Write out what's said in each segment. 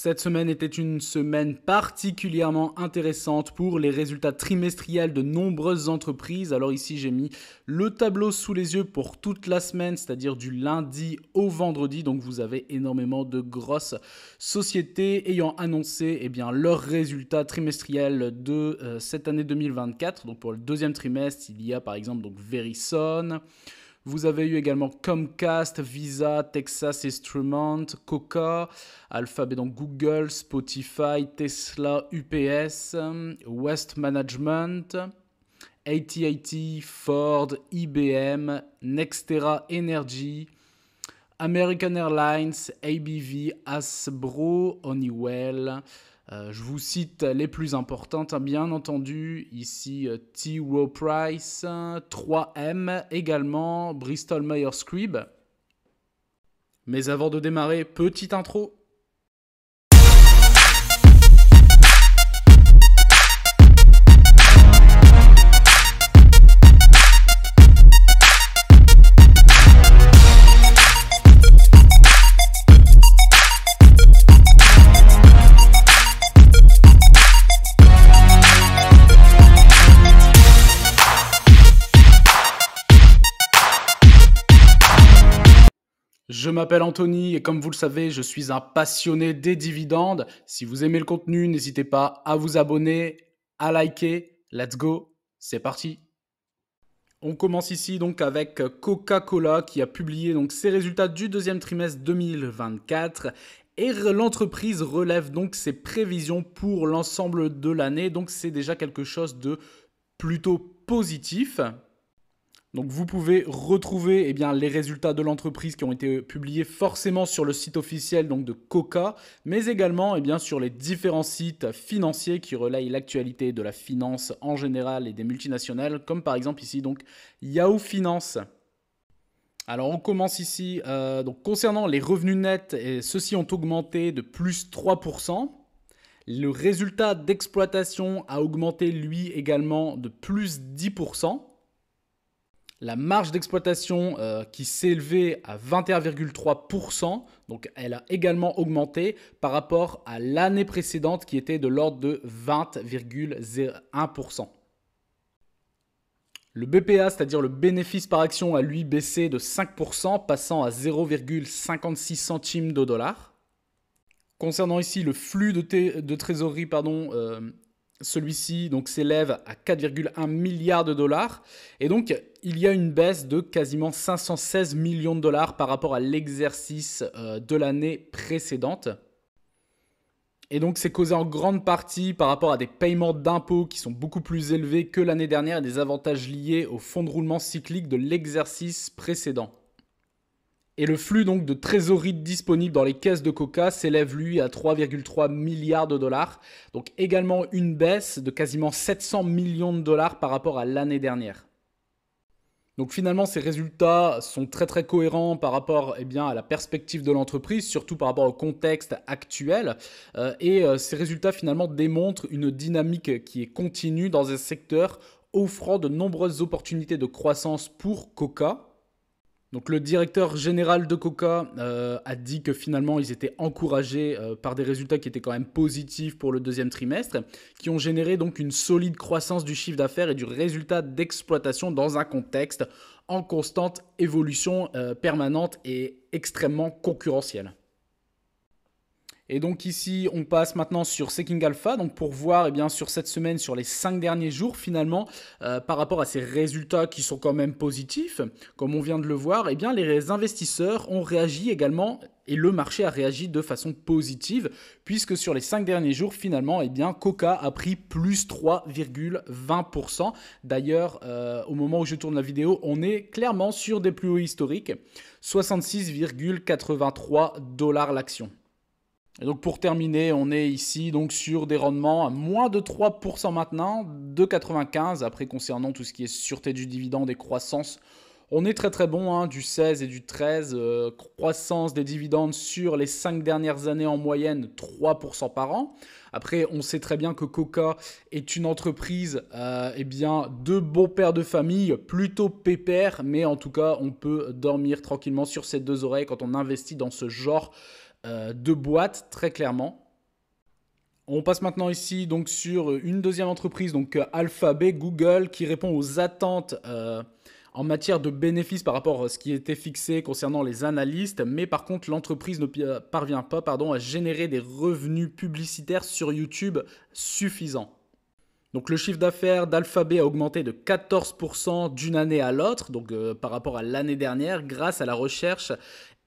Cette semaine était une semaine particulièrement intéressante pour les résultats trimestriels de nombreuses entreprises. Alors ici, j'ai mis le tableau sous les yeux pour toute la semaine, c'est-à-dire du lundi au vendredi. Donc vous avez énormément de grosses sociétés ayant annoncé leurs résultats trimestriels de cette année 2024. Donc pour le deuxième trimestre, il y a par exemple donc Verizon. Vous avez eu également Comcast, Visa, Texas Instruments, Coca, Alphabet, donc Google, Spotify, Tesla, UPS, West Management, AT&T, Ford, IBM, Nextera Energy, American Airlines, ABV, Hasbro, Honeywell. Je vous cite les plus importantes, bien entendu, ici T. Rowe Price, 3M également, Bristol Myers Squibb. Mais avant de démarrer, petite intro. Je m'appelle Anthony et comme vous le savez, je suis un passionné des dividendes. Si vous aimez le contenu, n'hésitez pas à vous abonner, à liker. Let's go, c'est parti. On commence ici donc avec Coca-Cola qui a publié donc ses résultats du deuxième trimestre 2024 et l'entreprise relève donc ses prévisions pour l'ensemble de l'année. Donc c'est déjà quelque chose de plutôt positif. Donc vous pouvez retrouver les résultats de l'entreprise qui ont été publiés forcément sur le site officiel donc de Coca, mais également sur les différents sites financiers qui relayent l'actualité de la finance en général et des multinationales, comme par exemple ici donc Yahoo Finance. Alors on commence ici, donc concernant les revenus nets, ceux-ci ont augmenté de plus 3%. Le résultat d'exploitation a augmenté lui également de plus 10%. La marge d'exploitation qui s'élevait à 21,3%, donc elle a également augmenté par rapport à l'année précédente qui était de l'ordre de 20,01%. Le BPA, c'est-à-dire le bénéfice par action, a lui baissé de 5%, passant à 0,56 centimes de dollar. Concernant ici le flux de trésorerie, celui-ci donc s'élève à 4,1 milliards de dollars et donc il y a une baisse de quasiment 516 millions de dollars par rapport à l'exercice de l'année précédente. Et donc c'est causé en grande partie par rapport à des paiements d'impôts qui sont beaucoup plus élevés que l'année dernière et des avantages liés au fonds de roulement cyclique de l'exercice précédent. Et le flux donc de trésorerie disponible dans les caisses de Coca s'élève lui à 3,3 milliards de dollars. Donc également une baisse de quasiment 700 millions de dollars par rapport à l'année dernière. Donc finalement ces résultats sont très très cohérents par rapport à la perspective de l'entreprise, surtout par rapport au contexte actuel. Ces résultats finalement démontrent une dynamique qui est continue dans un secteur offrant de nombreuses opportunités de croissance pour Coca. Donc le directeur général de Coca a dit que finalement ils étaient encouragés par des résultats qui étaient quand même positifs pour le deuxième trimestre, qui ont généré donc une solide croissance du chiffre d'affaires et du résultat d'exploitation dans un contexte en constante évolution permanente et extrêmement concurrentielle. Et donc ici, on passe maintenant sur Seeking Alpha, donc pour voir sur cette semaine, sur les 5 derniers jours finalement, par rapport à ces résultats qui sont quand même positifs, comme on vient de le voir, les investisseurs ont réagi également et le marché a réagi de façon positive, puisque sur les 5 derniers jours finalement, Coca a pris plus 3,20%. D'ailleurs, au moment où je tourne la vidéo, on est clairement sur des plus hauts historiques, 66,83 $ l'action. Et donc pour terminer, on est ici donc sur des rendements à moins de 3% maintenant, 2,95. Après concernant tout ce qui est sûreté du dividende et croissance, on est très très bon, du 16 et du 13. Croissance des dividendes sur les 5 dernières années en moyenne, 3% par an. Après, on sait très bien que Coca est une entreprise de bons pères de famille, plutôt pépère, mais en tout cas, on peut dormir tranquillement sur ses deux oreilles quand on investit dans ce genre de boîte, très clairement. On passe maintenant ici donc sur une deuxième entreprise, donc Alphabet, Google, qui répond aux attentes en matière de bénéfices par rapport à ce qui était fixé concernant les analystes, mais par contre l'entreprise ne parvient pas à générer des revenus publicitaires sur YouTube suffisants. Donc le chiffre d'affaires d'Alphabet a augmenté de 14% d'une année à l'autre, donc par rapport à l'année dernière, grâce à la recherche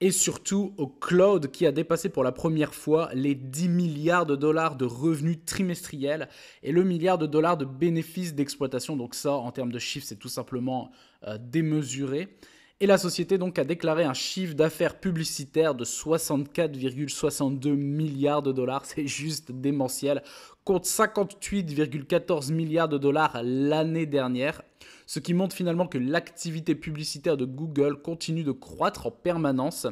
et surtout au cloud qui a dépassé pour la première fois les 10 milliards de dollars de revenus trimestriels et le milliard de dollars de bénéfices d'exploitation. Donc ça, en termes de chiffres, c'est tout simplement démesuré. Et la société donc a déclaré un chiffre d'affaires publicitaire de 64,62 milliards de dollars. C'est juste démentiel. Compte 58,14 milliards de dollars l'année dernière. Ce qui montre finalement que l'activité publicitaire de Google continue de croître en permanence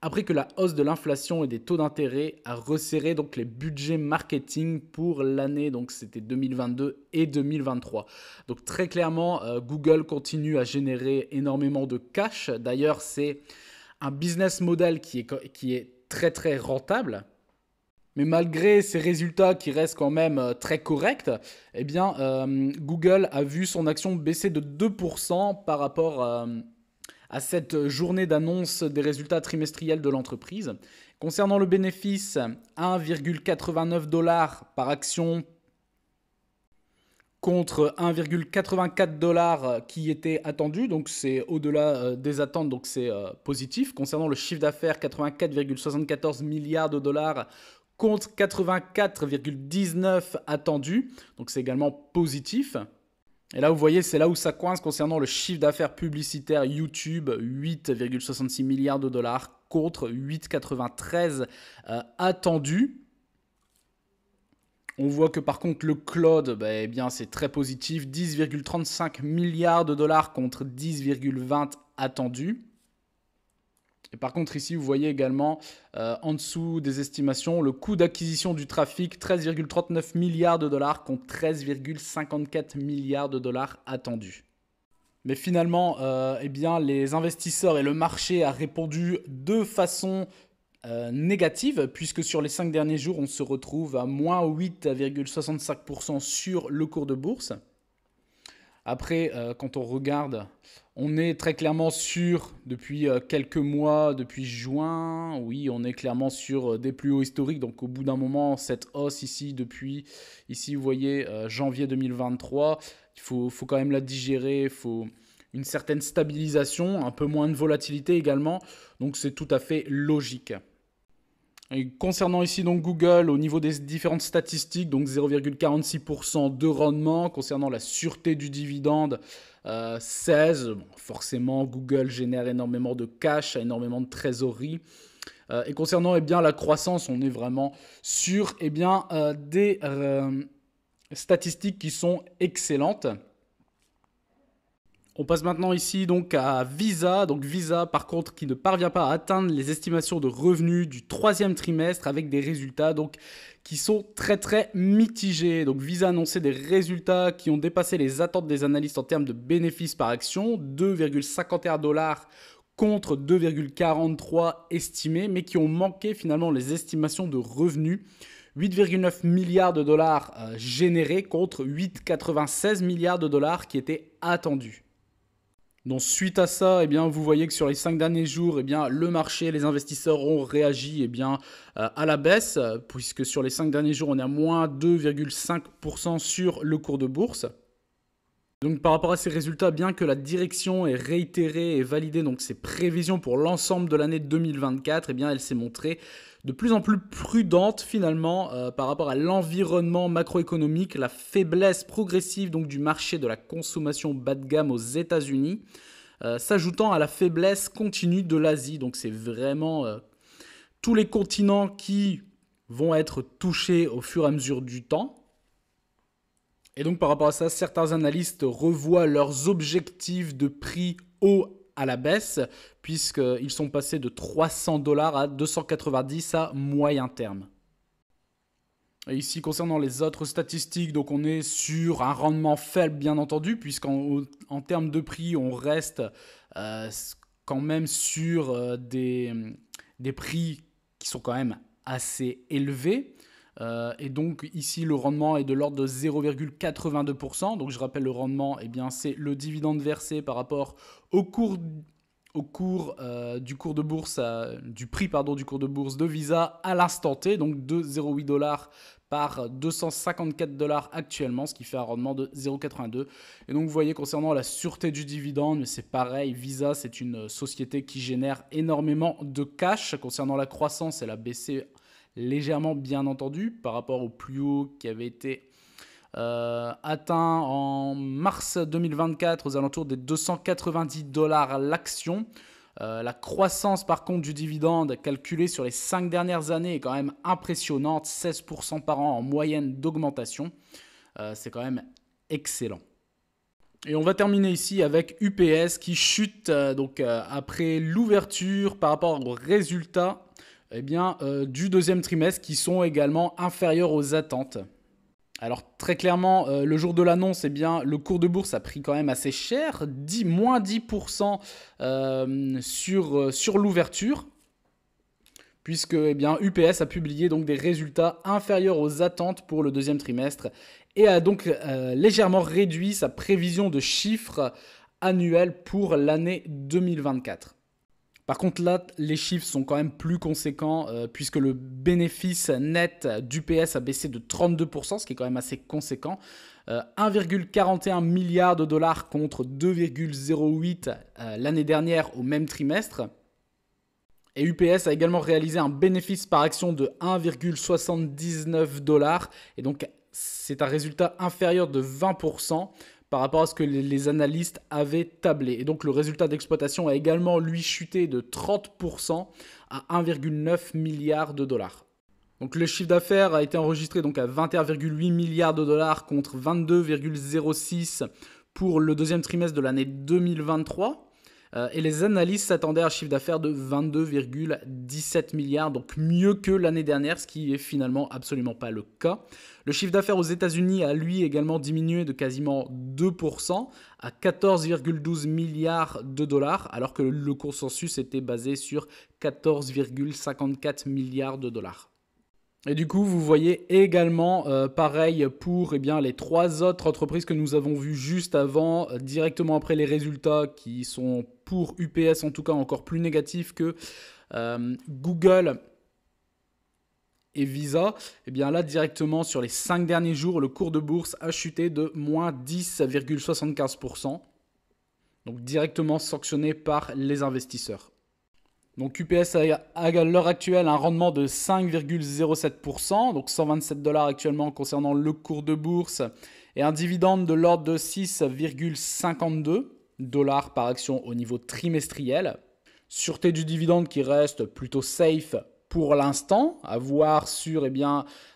après que la hausse de l'inflation et des taux d'intérêt a resserré donc les budgets marketing pour l'année, donc c'était 2022 et 2023. Donc très clairement, Google continue à générer énormément de cash. D'ailleurs, c'est un business model qui est très très rentable. Mais malgré ces résultats qui restent quand même très corrects, eh bien, Google a vu son action baisser de 2% par rapport à cette journée d'annonce des résultats trimestriels de l'entreprise. Concernant le bénéfice, 1,89 dollars par action contre 1,84 dollars qui était attendu, donc c'est au-delà des attentes, donc c'est positif. Concernant le chiffre d'affaires, 84,74 milliards de dollars contre 84,19 attendus, donc c'est également positif. Et là, vous voyez, c'est là où ça coince concernant le chiffre d'affaires publicitaire YouTube, 8,66 milliards de dollars contre 8,93 attendus. On voit que par contre, le cloud, eh bien, c'est très positif, 10,35 milliards de dollars contre 10,20 attendus. Et par contre, ici, vous voyez également, en dessous des estimations, le coût d'acquisition du trafic, 13,39 milliards de dollars contre 13,54 milliards de dollars attendus. Mais finalement, eh bien, les investisseurs et le marché a répondu de façon négative, puisque sur les 5 derniers jours, on se retrouve à moins 8,65% sur le cours de bourse. Après, quand on regarde, on est très clairement sur, depuis quelques mois, depuis juin, oui, on est clairement sur des plus hauts historiques. Donc au bout d'un moment, cette hausse ici, depuis, ici vous voyez, janvier 2023, il faut quand même la digérer, il faut une certaine stabilisation, un peu moins de volatilité également. Donc c'est tout à fait logique. Et concernant ici donc Google, au niveau des différentes statistiques, donc 0,46% de rendement. Concernant la sûreté du dividende, 16. Bon, forcément, Google génère énormément de cash, a énormément de trésorerie. Et concernant bien, la croissance, on est vraiment sur bien, des statistiques qui sont excellentes. On passe maintenant ici donc à Visa. Donc Visa par contre qui ne parvient pas à atteindre les estimations de revenus du troisième trimestre avec des résultats donc qui sont très très mitigés. Donc Visa a annoncé des résultats qui ont dépassé les attentes des analystes en termes de bénéfices par action, 2,51 dollars contre 2,43 estimés, mais qui ont manqué finalement les estimations de revenus. 8,9 milliards de dollars générés contre 8,96 milliards de dollars qui étaient attendus. Donc suite à ça, vous voyez que sur les 5 derniers jours, le marché, les investisseurs ont réagi à la baisse, puisque sur les 5 derniers jours, on est à moins 2,5% sur le cours de bourse. Donc par rapport à ces résultats, bien que la direction ait réitéré et validé donc, ses prévisions pour l'ensemble de l'année 2024, elle s'est montrée de plus en plus prudente finalement par rapport à l'environnement macroéconomique, la faiblesse progressive donc, du marché de la consommation bas de gamme aux États-Unis, s'ajoutant à la faiblesse continue de l'Asie. Donc c'est vraiment tous les continents qui vont être touchés au fur et à mesure du temps. Et donc par rapport à ça, certains analystes revoient leurs objectifs de prix haut à la baisse, puisqu'ils sont passés de 300 dollars à 290 à moyen terme. Et ici, concernant les autres statistiques, donc on est sur un rendement faible, bien entendu, puisqu'en termes de prix, on reste quand même sur des prix qui sont quand même assez élevés. Et donc ici le rendement est de l'ordre de 0,82%. Donc je rappelle, le rendement, eh bien, c'est le dividende versé par rapport au cours du cours de bourse, du prix pardon, du cours de bourse de Visa à l'instant T, donc 2,08 $ par 254 $ actuellement, ce qui fait un rendement de 0,82. Et donc vous voyez, concernant la sûreté du dividende, c'est pareil, Visa c'est une société qui génère énormément de cash. Concernant la croissance, elle a baissé légèrement, bien entendu, par rapport au plus haut qui avait été atteint en mars 2024 aux alentours des 290 $ l'action. La croissance par contre du dividende calculée sur les 5 dernières années est quand même impressionnante, 16% par an en moyenne d'augmentation. C'est quand même excellent. Et on va terminer ici avec UPS qui chute après l'ouverture par rapport aux résultats du deuxième trimestre qui sont également inférieurs aux attentes. Alors très clairement, le jour de l'annonce, le cours de bourse a pris quand même assez cher, moins 10% sur l'ouverture, puisque UPS a publié donc des résultats inférieurs aux attentes pour le deuxième trimestre et a donc légèrement réduit sa prévision de chiffres annuels pour l'année 2024. Par contre, là, les chiffres sont quand même plus conséquents puisque le bénéfice net d'UPS a baissé de 32%, ce qui est quand même assez conséquent. 1,41 milliard de dollars contre 2,08 l'année dernière au même trimestre. Et UPS a également réalisé un bénéfice par action de 1,79 $. Et donc, c'est un résultat inférieur de 20% par rapport à ce que les analystes avaient tablé. Et donc le résultat d'exploitation a également, lui, chuté de 30% à 1,9 milliard de dollars. Donc le chiffre d'affaires a été enregistré donc à 21,8 milliards de dollars contre 22,06 pour le deuxième trimestre de l'année 2023. Et les analystes s'attendaient à un chiffre d'affaires de 22,17 milliards, donc mieux que l'année dernière, ce qui est finalement absolument pas le cas. Le chiffre d'affaires aux États-Unis a lui également diminué de quasiment 2% à 14,12 milliards de dollars, alors que le consensus était basé sur 14,54 milliards de dollars. Et du coup, vous voyez également, pareil pour les trois autres entreprises que nous avons vues juste avant, directement après les résultats qui sont pour UPS en tout cas encore plus négatifs que Google et Visa. Et bien là, directement sur les 5 derniers jours, le cours de bourse a chuté de moins 10,75%. Donc directement sanctionné par les investisseurs. Donc UPS a à l'heure actuelle un rendement de 5,07%, donc 127 $ actuellement concernant le cours de bourse, et un dividende de l'ordre de 6,52 $ par action au niveau trimestriel. Sûreté du dividende qui reste plutôt safe pour l'instant, à voir sur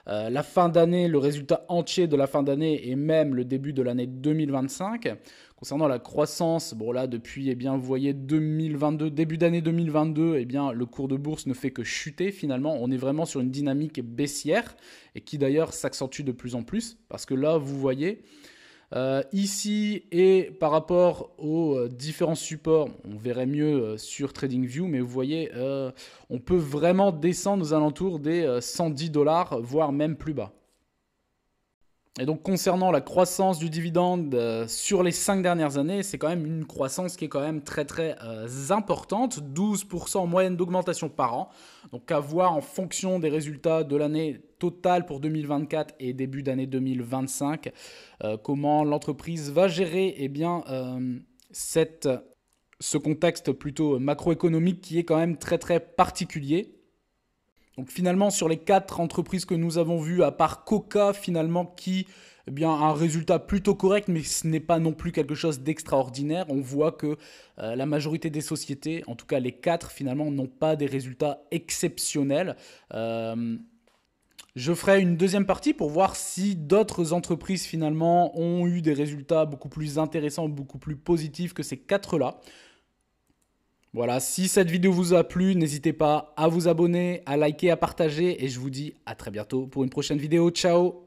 la fin d'année, le résultat entier de la fin d'année et même le début de l'année 2025. Concernant la croissance, bon là depuis vous voyez 2022, début d'année 2022, le cours de bourse ne fait que chuter finalement. On est vraiment sur une dynamique baissière et qui d'ailleurs s'accentue de plus en plus parce que là vous voyez ici et par rapport aux différents supports, on verrait mieux sur TradingView, mais vous voyez on peut vraiment descendre aux alentours des 110 $, voire même plus bas. Et donc concernant la croissance du dividende sur les 5 dernières années, c'est quand même une croissance qui est quand même très très importante, 12% en moyenne d'augmentation par an. Donc à voir en fonction des résultats de l'année totale pour 2024 et début d'année 2025, comment l'entreprise va gérer ce contexte plutôt macroéconomique qui est quand même très très particulier. Donc finalement, sur les 4 entreprises que nous avons vues, à part Coca, finalement, qui a un résultat plutôt correct, mais ce n'est pas non plus quelque chose d'extraordinaire. On voit que la majorité des sociétés, en tout cas les 4, finalement, n'ont pas des résultats exceptionnels. Je ferai une deuxième partie pour voir si d'autres entreprises, finalement, ont eu des résultats beaucoup plus intéressants, beaucoup plus positifs que ces 4-là. Voilà, si cette vidéo vous a plu, n'hésitez pas à vous abonner, à liker, à partager et je vous dis à très bientôt pour une prochaine vidéo. Ciao!